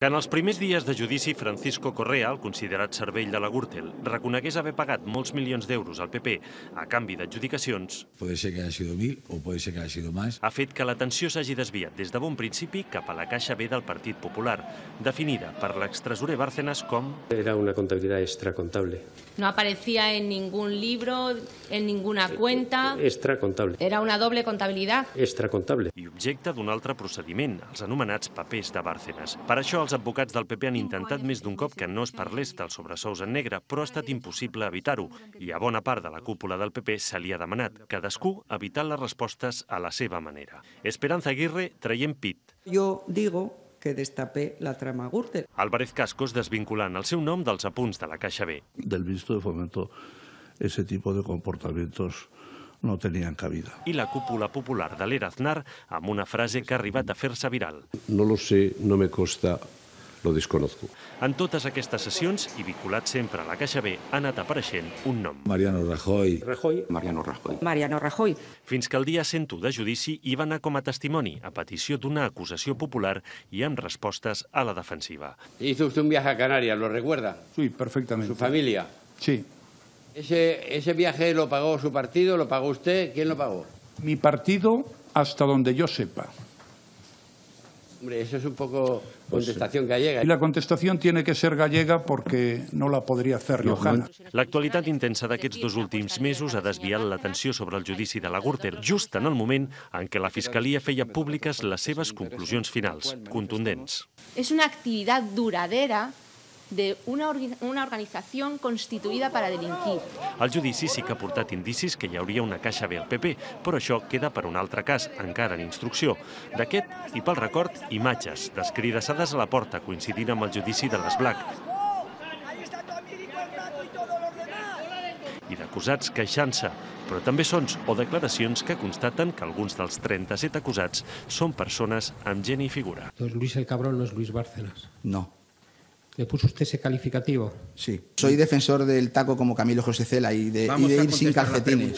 Que en els primers dies de judici, Francisco Correa, el considerat cervell de la Gürtel, reconegués haver pagat molts milions d'euros al PP a canvi d'adjudicacions, Puede ser que haya sido 1.000 o puede ser que haya sido más. ha fet que l'atenció s'hagi desviat des de bon principi cap a la Caixa B del Partit Popular, definida per l'extresorer Bárcenas com Era una contabilidad extracontable. No aparecía en ningún libro, en ninguna cuenta. Extracontable. Era una doble contabilidad. Extracontable. i objecte d'un altre procediment, els anomenats papers de Bárcenas. Per això els advocats del PP han intentat més d'un cop que no es parlés dels sobresous en negre, però ha estat impossible evitar-ho, i a bona part de la cúpula del PP se li ha demanat, cadascú evitant les respostes a la seva manera. Esperanza Aguirre traient pit. Yo digo que destapé la trama Gürtel. Álvarez Cascos desvinculant el seu nom dels apunts de la Caixa B. Del ministro de Fomento, ese tipo de comportamientos no tenían cabida. I la cúpula popular de l'era Aznar amb una frase que ha arribat a fer-se viral. No lo sé, no me consta, lo desconozco. En totes aquestes sessions, i vinculat sempre a la Caixa B, ha anat apareixent un nom. Mariano Rajoy. Mariano Rajoy. Mariano Rajoy. Fins que el dia 101 de judici hi va anar com a testimoni, a petició d'una acusació popular i amb respostes a la defensiva. Hizo usted un viaje a Canarias, ¿lo recuerda? Sí, perfectamente. ¿Su familia? Sí. ¿Ese viaje lo pagó su partido, lo pagó usted? ¿Quién lo pagó? Mi partido, hasta donde yo sepa. Hombre, eso es un poco contestación gallega. Y la contestación tiene que ser gallega porque no la podría hacer riojana. L'actualitat intensa d'aquests dos últims mesos ha desviat l'atenció sobre el judici de la Gürtel, just en el moment en què la Fiscalia feia públiques les seves conclusions finals, contundents. Es una actividad duradera de una organización constituida para delinquir. El judici sí que ha portat indicis que hi hauria una Caixa B al PP, però això queda per un altre cas, encara en instrucció. D'aquest, i pel record, imatges descridassades a la porta coincidint amb el judici de l'Esblac i d'acusats queixant-se, però també sons o declaracions que constaten que alguns dels 37 acusats són persones amb gent i figura. Entonces, Luis el Cabrón no es Luis Bárcenas. No. ¿Le puso usted ese calificativo? Sí. Soy defensor del taco como Camilo José Cela y de ir sin calcetines.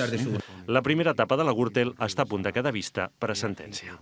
La primera etapa de la Gürtel està a punt de quedar vista per a sentència.